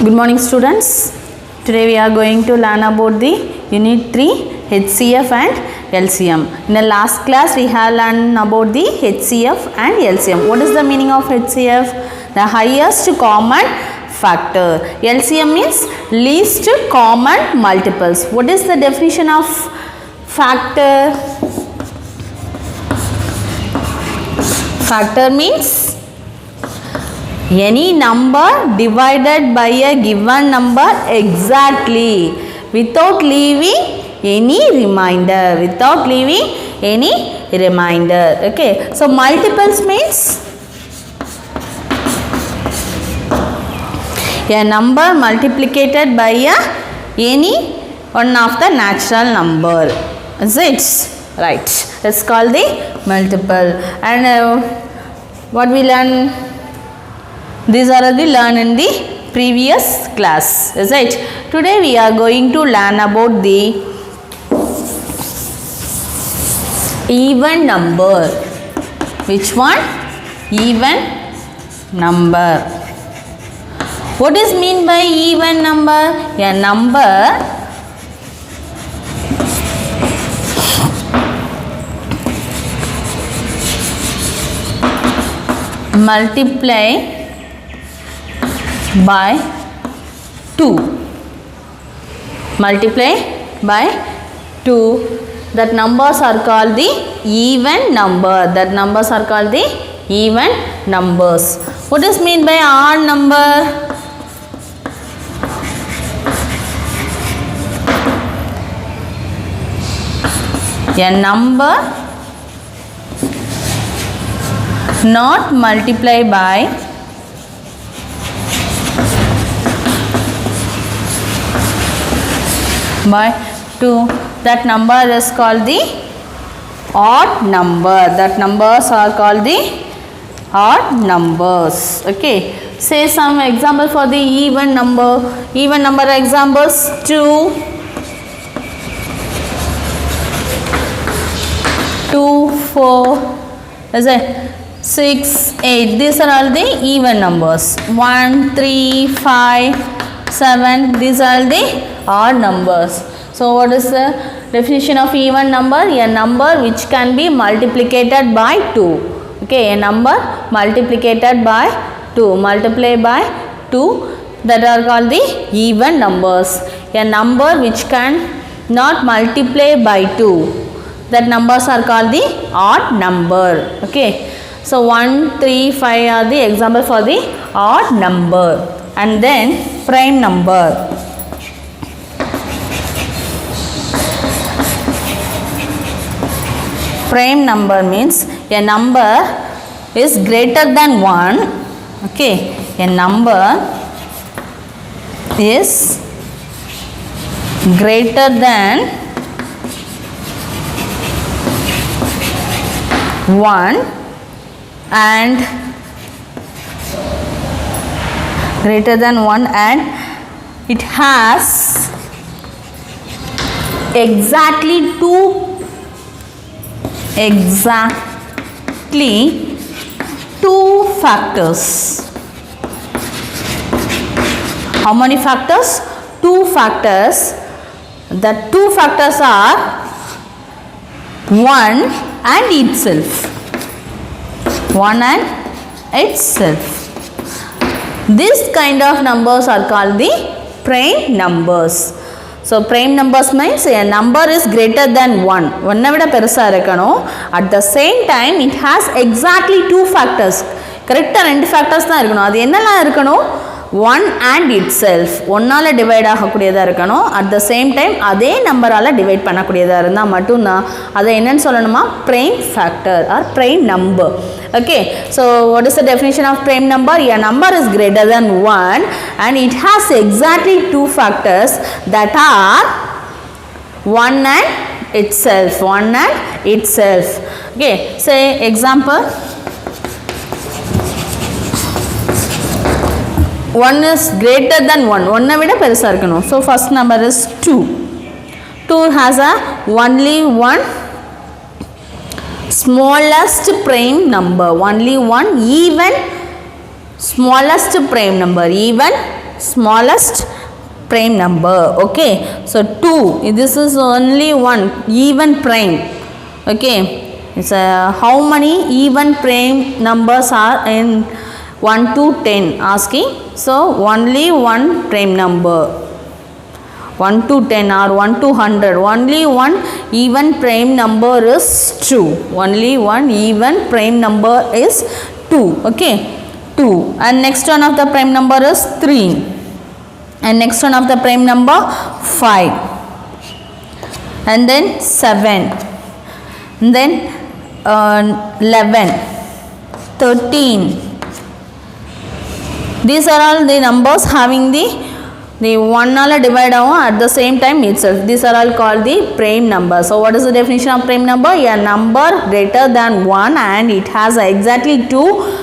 Good morning students. Today we are going to learn about the Unit 3 HCF and LCM. In the last class we have learned about the HCF and LCM. What is the meaning of HCF? The highest common factor. LCM means least common multiples. What is the definition of factor? Factor means any number divided by a given number exactly without leaving any remainder. Okay, so multiples means a number multiplied by any one of the natural number. Is it right? Let's call the multiple. And what we learn? These are the learned in the previous class, is it? Today we are going to learn about the even number. Which one? Even number. What is mean by even number? A number multiply by 2. That numbers are called the even number. What is mean by odd number? A number not multiplied by 2. That number is called the odd number. That numbers are called the odd numbers. Okay. Say some example for the even number. Even number examples: 2, 4, is it? 6, 8. These are all the even numbers. 1, 3, 5, 7. These are the odd numbers. So what is the definition of even number? A number which can be multiplied by 2. Okay, a number multiplied by 2. That are called the even numbers. A number which can not multiply by 2. That numbers are called the odd number. Okay. So 1, 3, 5 are the example for the odd number. And then prime number. Prime number means a number is greater than 1. Okay, a number is greater than 1 and it has exactly two factors. How many factors? 2 factors. The 2 factors are 1 and itself. This kind of numbers are called the prime numbers. So prime numbers means a number is greater than 1. At the same time it has exactly 2 factors. Correct? 2 factors தான் இருக்கணும். அது என்னலாம் இருக்கணும்? 1 and itself. 1ஆல divide ஆகக்கூடியதா இருக்கணும். At the same time அதே நம்பரால divide பண்ணக்கூடியதா இருந்தா மட்டும் தான் அதை என்னன்னு சொல்லணுமா? Prime factor or prime number. Okay. So what is the definition of prime number? A number is greater than 1 and it has exactly 2 factors that are 1 and itself. Okay. Say example. 1 is greater than 1. 1 விட பெருசா இருக்கணும். So first number is 2. 2 has only one smallest prime number, only one even smallest prime number, even smallest prime number. Okay, so 2, this is only one even prime. Okay, it's how many even prime numbers are in 1 to 10 asking. So only one prime number, 1 to 10 or 1 to 100, only one even prime number is 2. Only one even prime number is 2. Okay, 2. And next one of the prime number is 3. And next one of the prime number 5. And then 7. And then 11, 13. These are all the numbers having the 1 all divide at the same time itself. These are all called the prime numbers. So what is the definition of prime number? A number greater than 1 and it has exactly 2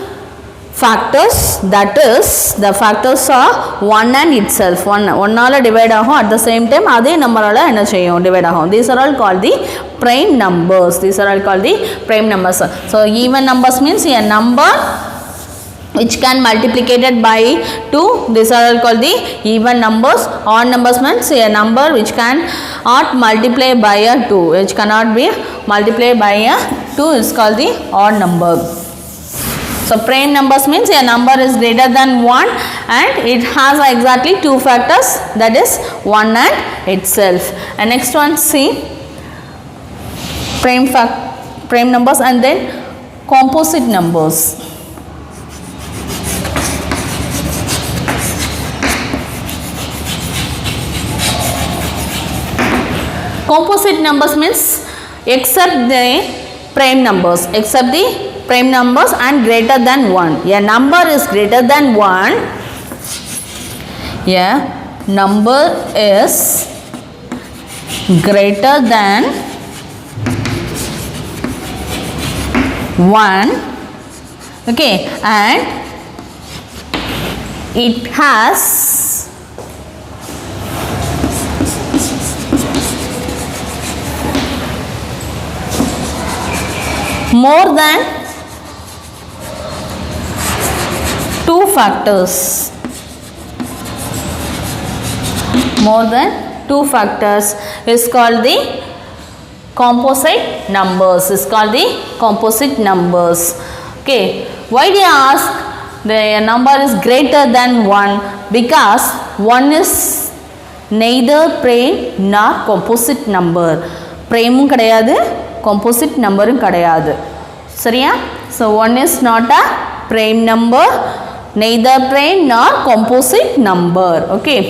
factors, that is the factors are 1 and itself. 1 all divide at the same time adhe number all enna seiyum divide agum. These are all called the prime numbers. These are all called the prime numbers. So even numbers means a number which can multiplicated by 2. These are all called the even numbers. Odd numbers means a number which can not multiply by a 2, which cannot be multiplied by a 2 is called the odd number. So prime numbers means a number is greater than 1 and it has exactly 2 factors, that is 1 and itself. And next one, see prime numbers and then composite numbers. Composite numbers means except the prime numbers, and greater than 1. A number is greater than 1. A number is greater than 1. Okay, and it has more than 2 factors. More than 2 factors is called the composite numbers. Is called the composite numbers. Okay, why do you ask the number is greater than 1? Because 1 is neither prime nor composite number. Prime கிடையாது, composite number கிடையாது. சரியா? So 1 is not a prime number, neither prime nor composite number. Okay,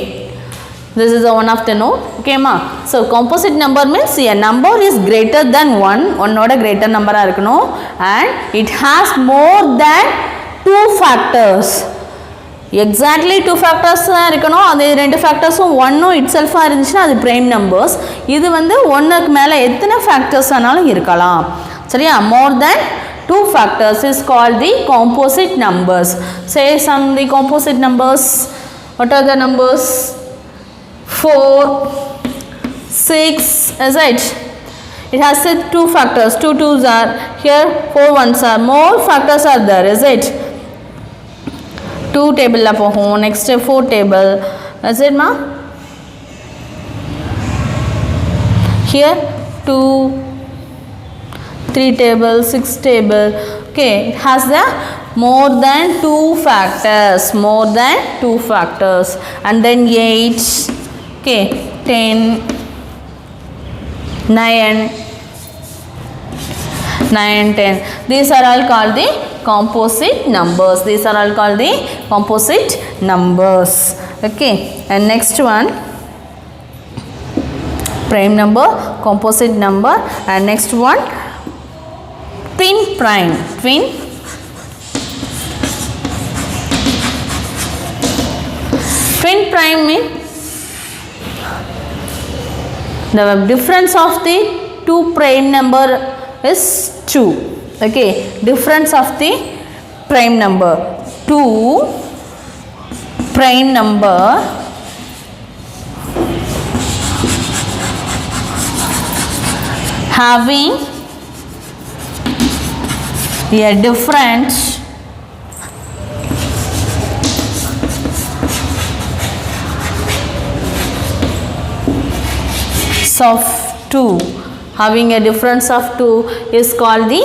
this is one of the note. Okay ma. So composite number means a number is greater than 1, ஒன்னோட greater number இருக்கணும், and it has more than 2 factors. Exactly 2 factors இருக்கணும், அது 2 factors 1 itself இருந்துச்சுன்னா அது prime numbers. இது வந்து 1க்கு மேல எத்தனை factors ஆனாலும் இருக்கலாம். சரியா? more than 2 factors is called the composite numbers. Say some the composite numbers. What are the numbers? 4, 6, is it? It has 2 factors. 2 2s are here, 4 1s are. More factors are there, is it? 2 table la pohom, next 4 table, is it ma? Here 2, 3 table, 6 table. Okay, it has the more than 2 factors, more than 2 factors. And then 8, okay, 10, 9, 10. These are all called the composite numbers. These are all called the composite numbers. Okay, and next one, prime number, composite number, and next one, twin prime. Twin prime means the difference of the 2 prime number is 2. Okay, difference of the prime number, 2 prime number having a difference of 2, having a difference of 2 is called the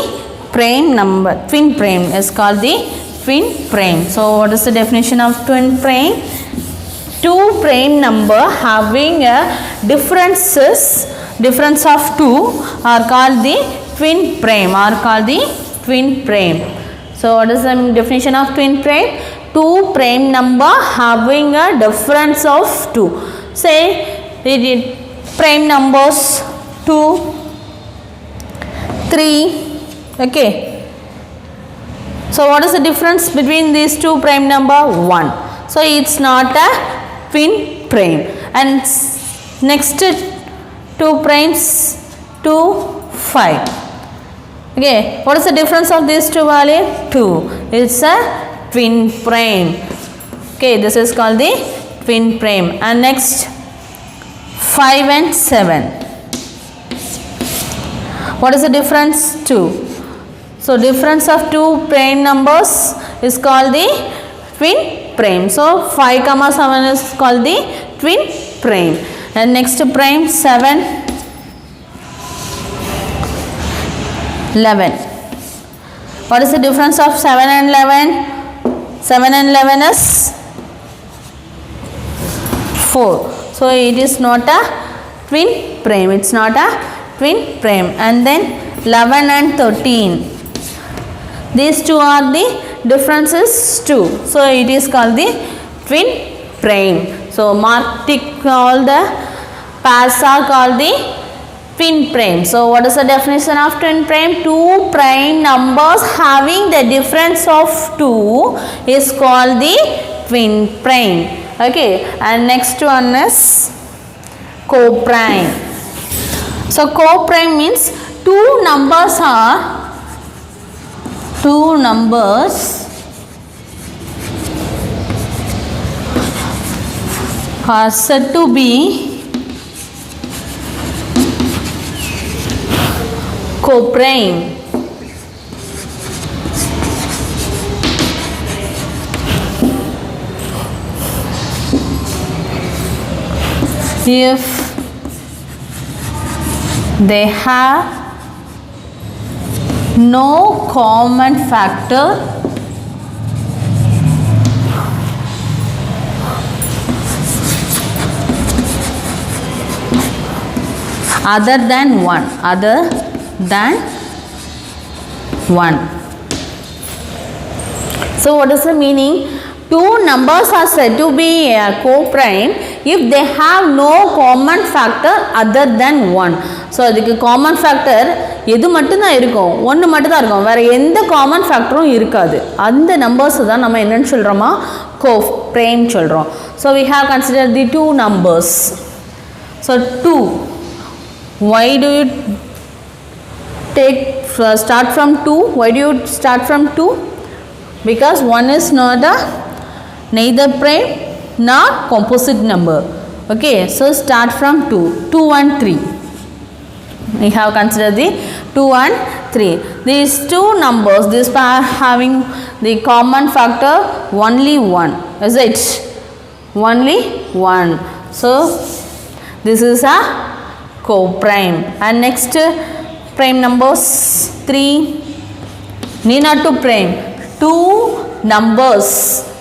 prime number. Twin prime is called the twin prime. So what is the definition of twin prime? Two prime number having a difference of 2 are called the twin prime, So what is the definition of twin prime? Two prime number having a difference of 2. Say the prime numbers 2, 3. Okay. So what is the difference between these two prime number? 1. So it's not a twin prime. And next two primes 2, 5. Okay, what is the difference of these two value? 2. It's a twin prime. Okay, this is called the twin prime. And next 5 and 7. What is the difference? 2. So difference of two prime numbers is called the twin prime. So 5 comma 7 is called the twin prime. And next prime 7, 11. What is the difference of 7 and 11? 7 and 11 is 4. So it is not a twin prime. It's not a twin prime. And then 11 and 13. These two are the differences 2. So it is called the twin prime. So mark tick, all the pairs are called the twin prime. So what is the definition of twin prime? Two prime numbers having the difference of 2 is called the twin prime. Okay, and next one is co-prime. So co-prime means two numbers are said to be co-prime. If they have no common factor other than 1. So what is the meaning? Two numbers are said to be a co-prime if they have no common factor other than 1. So அதுக்கு common factor எது மட்டும் தான் இருக்கும்? ஒன்று மட்டும் தான் இருக்கும். வேற எந்த common factorம் இருக்காது. அந்த numbers தான் நம்ம என்னன்னு சொல்றோமா? Co-prime சொல்றோம். So we have considered the two numbers. So 2. Why do you start from 2? Why do you start from 2? Because 1 is not a neither prime nor composite number. Okay, so start from 2. 2 and 3. We have considered the 2 and 3. These two numbers, this pair having the common factor only 1. Is it? Only 1. So this is a co-prime. And next prime numbers 3. Need not to prime. Two numbers,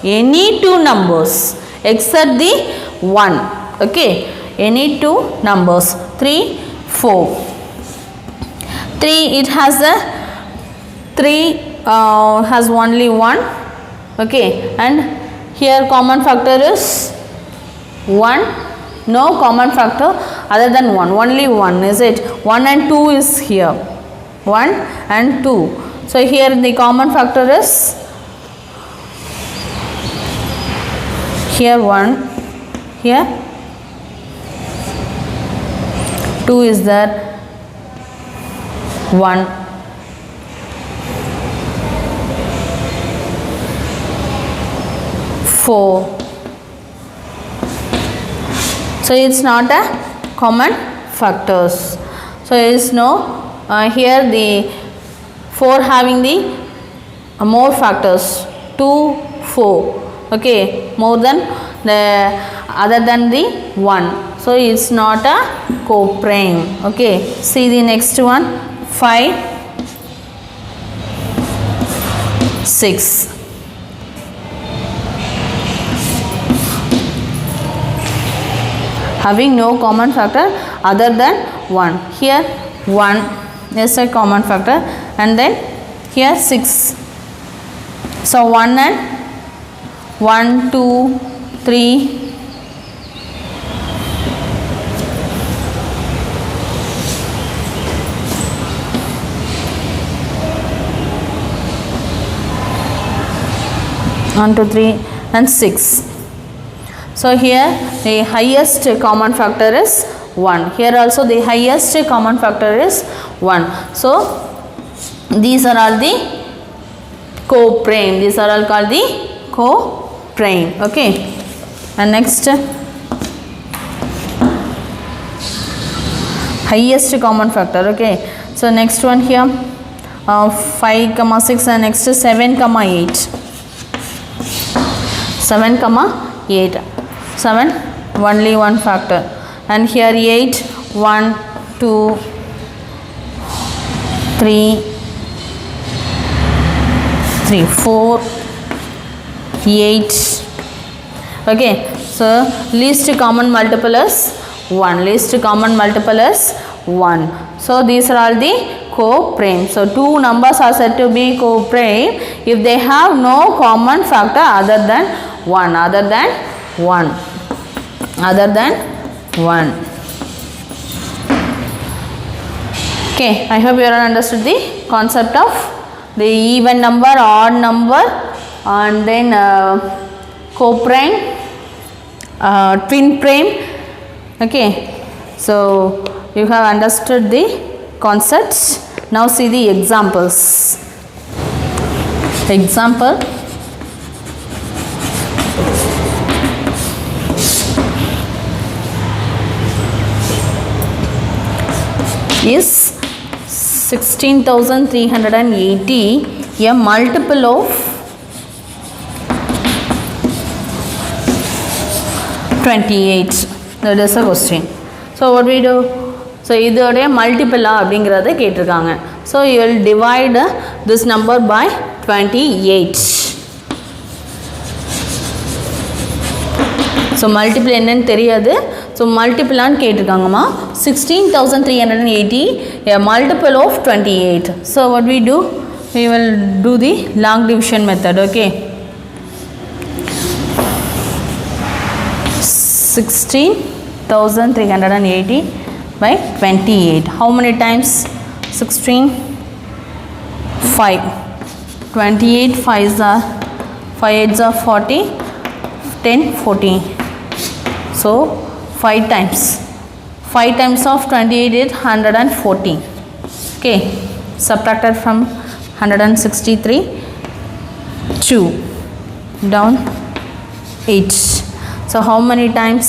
any two numbers except the 1. Okay, any two numbers 3, 4. 3, it has the 3 has only 1. Okay, and here common factor is 1. No common factor other than 1. Only 1. Is it? 1 and 2 is here. 1 and 2. So here the common factor is here 1, here 2 is there, 1, 4. So it's not a common factors. So there is no here the 4 having the more factors 2, 4. Okay, more than the other than the 1. So it's not a coprime. Okay, see the next one. 5, 6. Having no common factor other than 1. Here 1 is a common factor, and then here 6. So 1 and 1, 2, 3. One, two, three, and 6. So here the highest common factor is 1. Here also the highest common factor is 1. So these are all the coprime. These are all called the coprime. Okay. And next, highest common factor. Okay. So next one here, 5, 6, and next is 7, 8. 7, 8. 7 only one factor, and here 8, 1, 2, 3, 4, 8. Okay, so least common multiple is 1. Least common multiple is 1. So these are all the coprime. So two numbers are said to be coprime if they have no common factor other than 1. Other than 1. Okay, I hope you all understood the concept of the even number, odd number, and then coprime, twin prime. Okay, so you have understood the concepts. Now see the examples. Example. Is 16,380 a multiple of 28? That is a question. So what we do? So இதோட multiple அப்படிங்கறத கேட்டிருக்காங்க. So you will divide this number by 28. So multiple என்னன்னு தெரியாது. So multiple ஆன்னு கேட்டிருக்காங்கம்மா. 16,380 a multiple of 28. So what we do? We will do the long division method. Okay. 16,380 by 28. How many times? 16, 5. 28 5s are 5 8s are 40. 10, 14. So 5 times. 5 times of 28 is 140. Okay. Subtracted from 163. 2. Down 8. So how many times?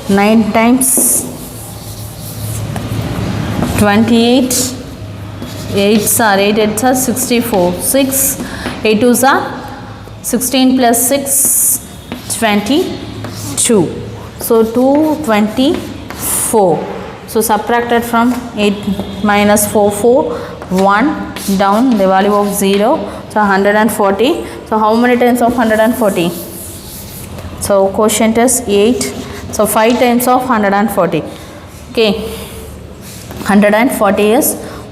9 times. 28. 8s are 8 8s are 64. 6. 8 2s are 16 plus 6, 22. So 224. So subtracted from 8 minus 4, 4, 1 down the value of 0. So 140. So how many times of 140? So quotient is 8. So 5 times of 140. Okay. 140 is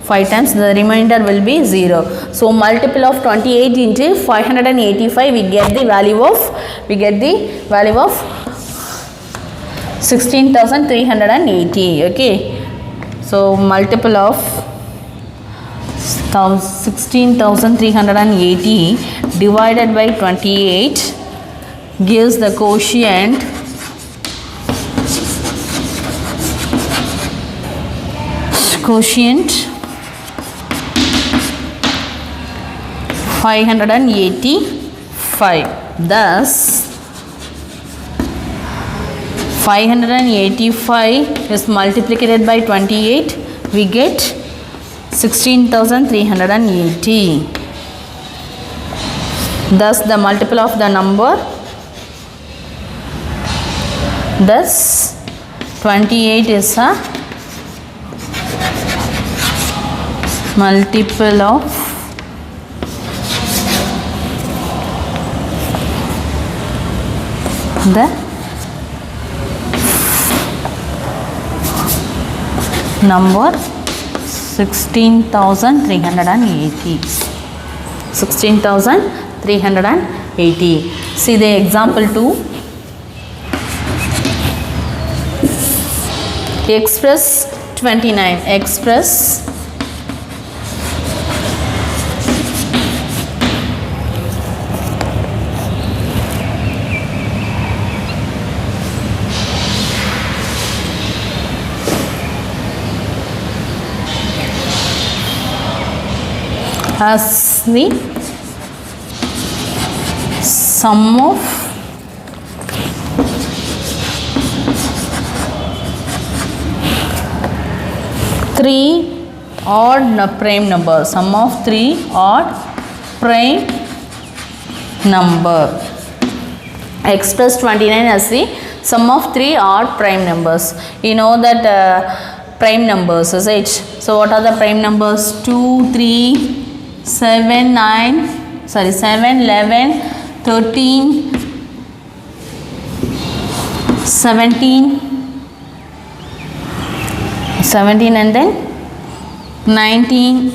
5 times, the remainder will be 0. So multiple of 28 into 585, we get the value of 16,380. Okay. So multiple of 16,380 divided by 28 gives the quotient 585. Thus 585 is multiplied by 28, we get 16,380. Thus the multiple of the number, thus 28 is a multiple of the number 16,380. 16,380. See the example 2. Express 29. Express as the sum of three odd prime numbers. Sum of three odd prime number. Express 29 as the sum of three odd prime numbers. You know that prime numbers is it? So what are the prime numbers? 2, 3, 7, 9, sorry 7, 11, 13, 17 and then 19,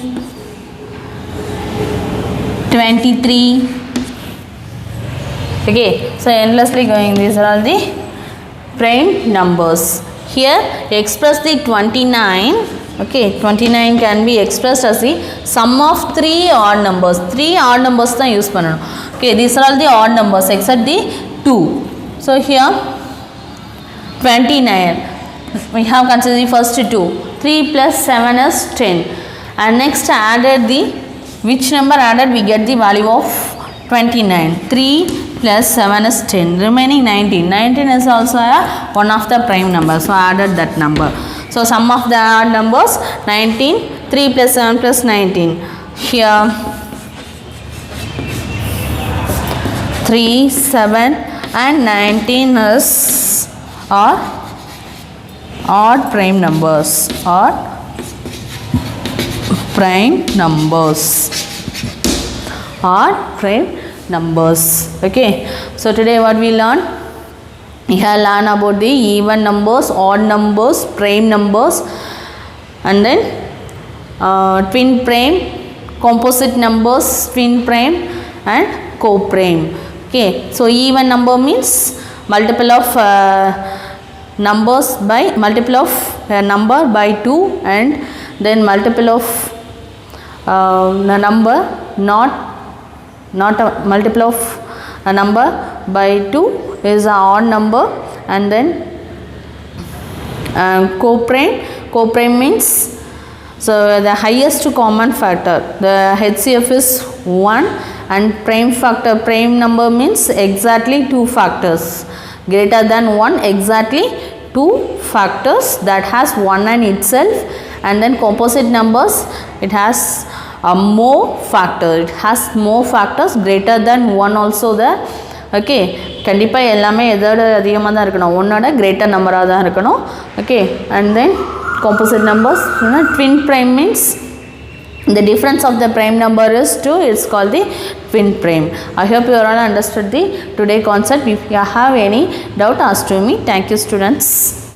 23. Okay, so endlessly going, these are all the prime numbers. Here express the 29. Okay, 29 can be expressed as the sum of three odd numbers. Three odd numbers தான் use பண்ணணும். Okay, these are all the odd numbers except the 2. So here 29. We have considered the first 2. 3 plus 7 is 10. And next added the, which number added? We get the value of 29. 3 plus 7 is 10. Remaining 19. 19 is also one of the prime numbers. So added that number. So sum of the odd numbers 19. 3 plus 7 plus 19. Here 3, 7 and 19 is odd prime numbers. Odd prime numbers. Odd prime numbers. Okay, so today what we learned? We have learned about the even numbers, odd numbers, prime numbers, and then twin prime, composite numbers, twin prime and co-prime. Okay, so even number means multiple of numbers by multiple of number by 2, and then multiple of the number not a multiple of a number by 2 is an odd number, and then co-prime means, so the highest common factor, the HCF is 1, and prime factor, prime number means exactly 2 factors, greater than 1, exactly 2 factors that has 1 and itself, and then composite numbers, it has more factor, it has more factors greater than 1 also there. Okay, கண்டிப்பாக எல்லாமே எதோட அதிகமாக தான் இருக்கணும், 1ஓட greater நம்பராக தான் இருக்கணும். Okay, and then composite numbers, twin prime means the difference of the prime number is 2, it's called the twin prime. I hope you all understood the today concept. If you have any doubt, ask to me. Thank you, students.